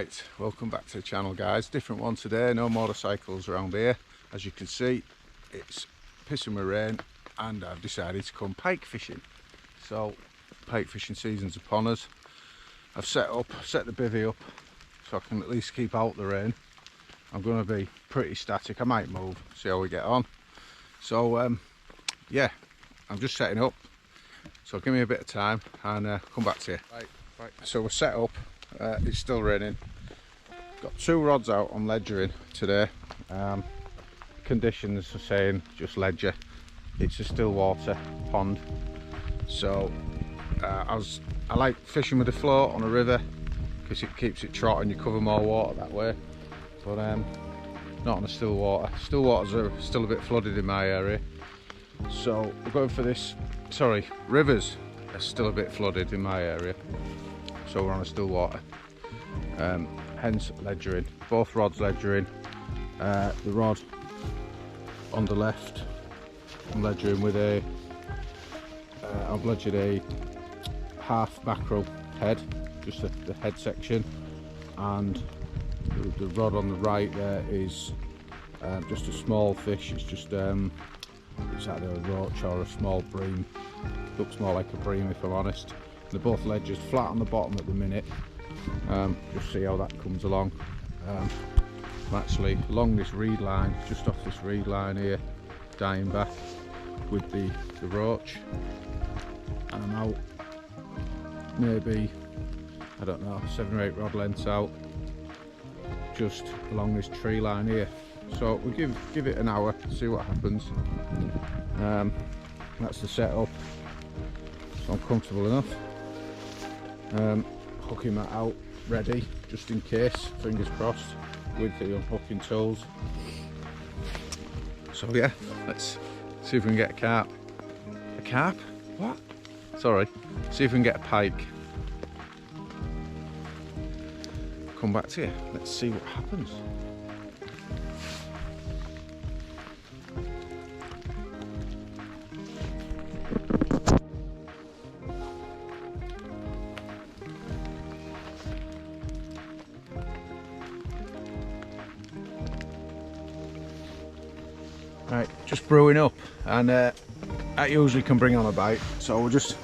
Right, welcome back to the channel, guys. Different one today, no motorcycles around here. As you can see, it's pissing with rain and I've decided to come pike fishing. So pike fishing season's upon us. I've set the bivvy up so I can at least keep out the rain. I'm going to be pretty static. I might move, see how we get on. So yeah, I'm just setting up, so give me a bit of time and come back to you. Right, so we're set up. It's still raining. Got 2 rods out on ledgering today. Conditions are saying just ledger. It's a still water pond, so I like fishing with a float on a river because it keeps it trotting. You cover more water that way, but not on a still water. Still waters are still a bit flooded in my area, so we're going for this. Sorry, rivers are still a bit flooded in my area, so we're on a still water. Hence ledgering. Both rods ledgering. The rod on the left, I'm ledgering with a I've ledgered a half mackerel head, just the head section, and the rod on the right there is just a small fish. It's just it's either a roach or a small bream. Looks more like a bream if I'm honest. They're both ledgers, flat on the bottom at the minute. Just see how that comes along. I'm actually along this reed line, just off this reed line here, dying back with the roach, and I'm out maybe, I don't know, 7 or 8 rod lengths out, just along this tree line here. So we'll give it an hour, see what happens. That's the setup, so I'm comfortable enough. Hooking that out ready just in case, fingers crossed, with the unhooking tools. So yeah, let's see if we can get a carp. A carp? What? Sorry. See if we can get a pike. Come back to you. Let's see what happens. Right, just brewing up, and that usually can bring on a bite, so we'll just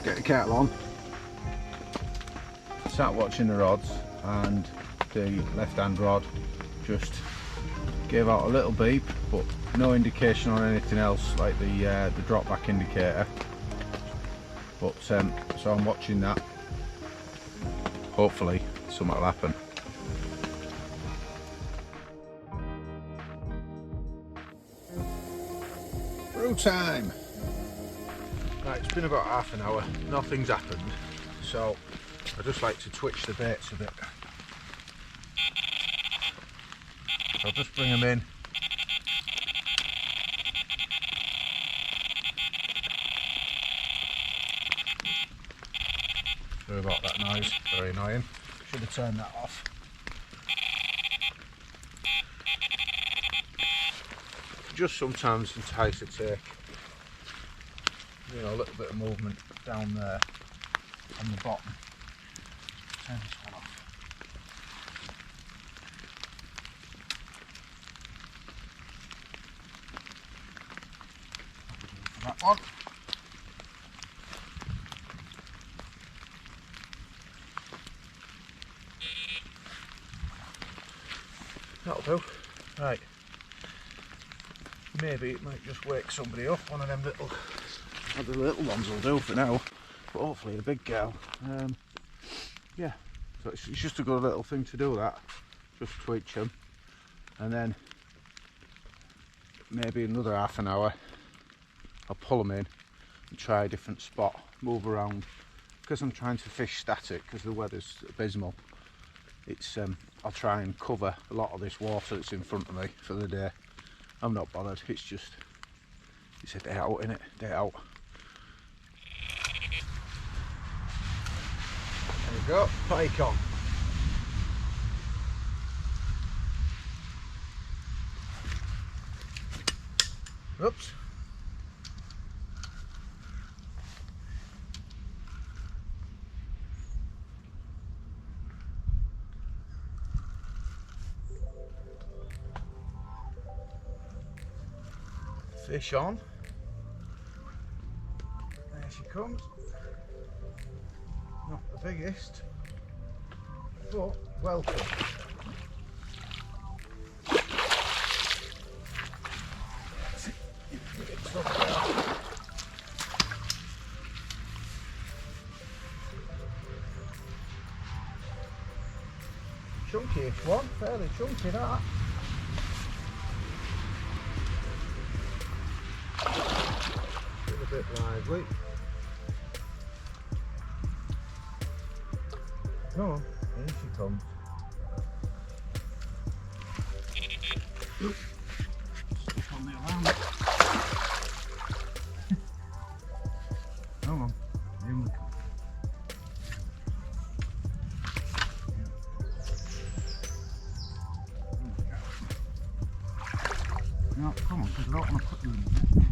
get the kettle on, start watching the rods, and the left hand rod just gave out a little beep, but no indication on anything else like the drop back indicator. But so I'm watching that. Hopefully something will happen. Brew time! Right, it's been about half an hour, nothing's happened, so I just like to twitch the baits a bit. So I'll just bring them in. Sorry about that noise, very annoying. Should have turned that off. Just sometimes entice a take, you know, a little bit of movement down there on the bottom. Turn this one off. For that one. That'll do. Right. Maybe it might just wake somebody up. One of them the little ones will do for now, but hopefully the big girl. Yeah, so it's just a good little thing to do, that. Just twitch them, and then maybe another half an hour I'll pull them in and try a different spot, move around, because I'm trying to fish static because the weather's abysmal. It's I'll try and cover a lot of this water that's in front of me for the day. I'm not bothered, it's just, it's a day out, innit? Day out. There we go, pike on. Oops. fish on. There she comes. Not the biggest, but welcome. Chunky-ish one, fairly chunky that. Still a bit lively. Come on, here she comes. Stick on the alarm. Come on, in we come. No, come on, because I don't want to put you in there.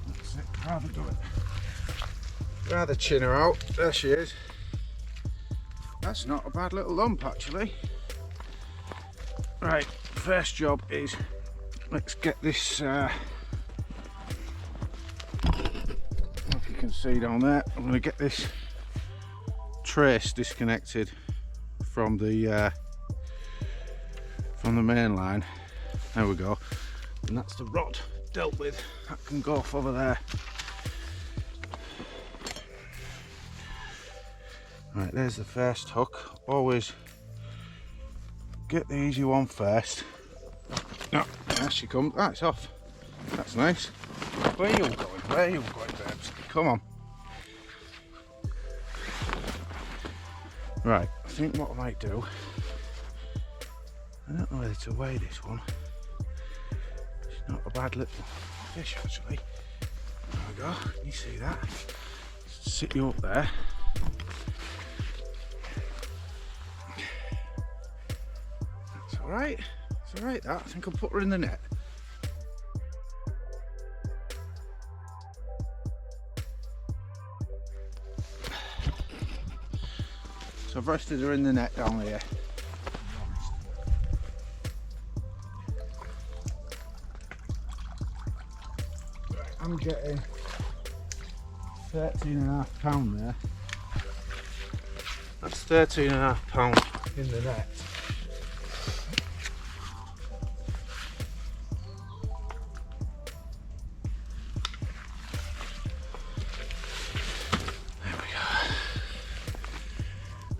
That's it, rather do it. Rather chin her out. There she is. That's not a bad little lump actually. Right, first job is let's get this if you can see down there, I'm going to get this trace disconnected from the main line. There we go. And that's the rod dealt with. That can go off over there. Right, there's the first hook. Always get the easy one first. No, there she comes. That's off. That's nice. Where are you going? Where are you going, babes? Come on. Right, I think what I might do, I don't know whether to weigh this one. It's not a bad little fish actually. There we go. Can you see that? Sit you up there. Alright, it's alright that. I think I'll put her in the net. So I've rested her in the net down here. Right, I'm getting 13.5 there. That's 13.5 in the net.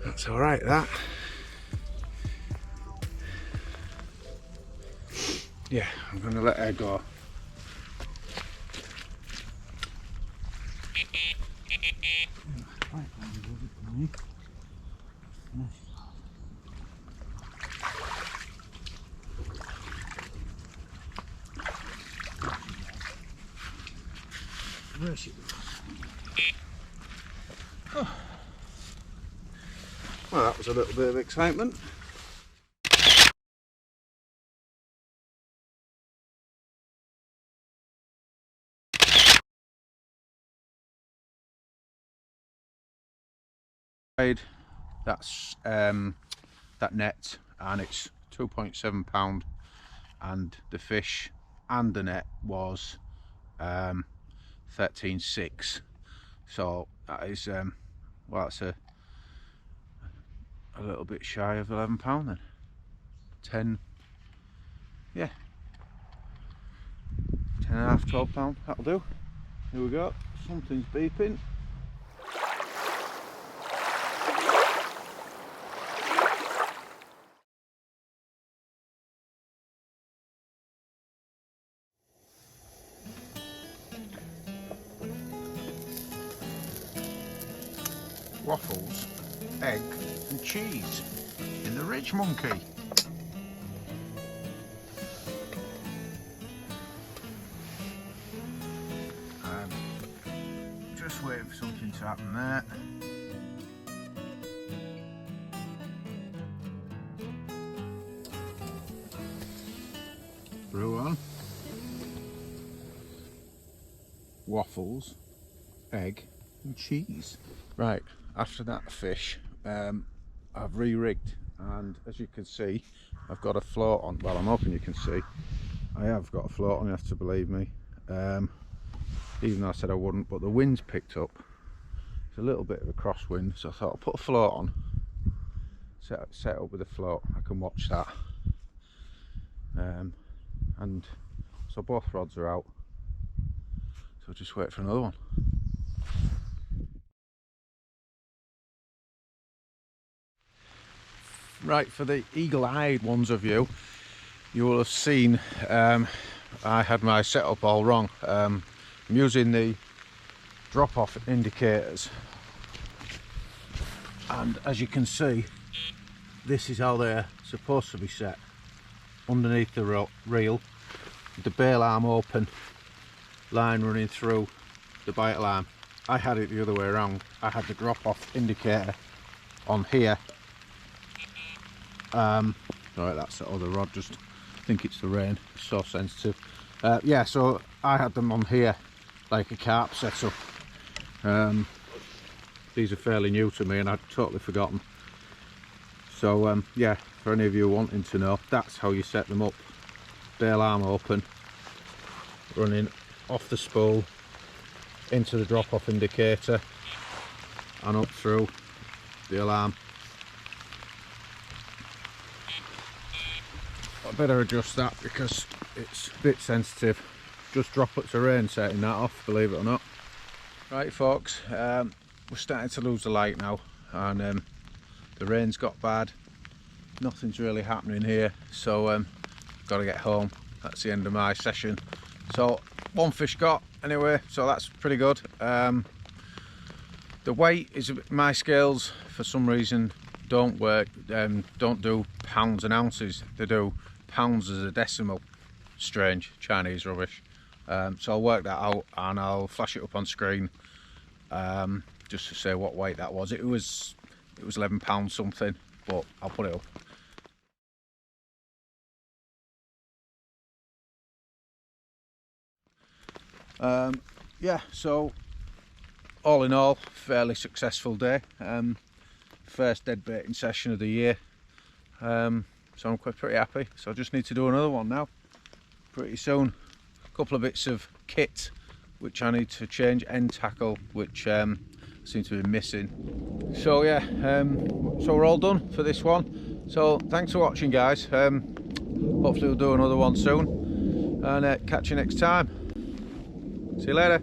That's alright that. Yeah, I'm going to let her go. Where is she? Oh. Well, that was a little bit of excitement. That's that net, and it's £2.7, and the fish and the net was 13.6. So that is well, that's a little bit shy of £11 then. 10, yeah, 10.5, £12, that'll do. Here we go, something's beeping. Waffles, egg and cheese in the Ridge Monkey. Just waiting for something to happen there. Brew on. Waffles, egg and cheese. Right, after that fish, I've re-rigged, and as you can see, I've got a float on. Well, I'm hoping you can see. I have got a float on, you have to believe me. Even though I said I wouldn't, but the wind's picked up. It's a little bit of a crosswind, so I thought I'll put a float on. Set up with a float, I can watch that. And so both rods are out. So I'll just wait for another one. Right, for the eagle-eyed ones of you, you will have seen I had my setup all wrong. I'm using the drop-off indicators, and as you can see, this is how they're supposed to be set. Underneath the reel, with the bail arm open, line running through the bite arm. I had it the other way around. I had the drop-off indicator on here. Right, that's the other rod, just I think it's the rain, it's so sensitive. Yeah, so I had them on here like a carp setup. These are fairly new to me and I'd totally forgotten. So yeah, for any of you wanting to know, that's how you set them up. Bail arm open, running off the spool into the drop-off indicator and up through the alarm. I better adjust that because it's a bit sensitive. Just droplets of rain setting that off, believe it or not. Right folks, we're starting to lose the light now, and the rain's got bad. Nothing's really happening here, so got to get home. That's the end of my session. So one fish got anyway, so that's pretty good. The weight is my scales for some reason don't work. Don't do pounds and ounces. They do pounds as a decimal. Strange Chinese rubbish. So I'll work that out and I'll flash it up on screen just to say what weight that was. It was 11 pounds something, but I'll put it up. Yeah, so all in all, fairly successful day. First dead baiting session of the year. So I'm quite pretty happy. So I just need to do another one now pretty soon. A couple of bits of kit which I need to change, end tackle which seem to be missing. So yeah, so we're all done for this one. So thanks for watching guys. Hopefully we'll do another one soon, and catch you next time. See you later.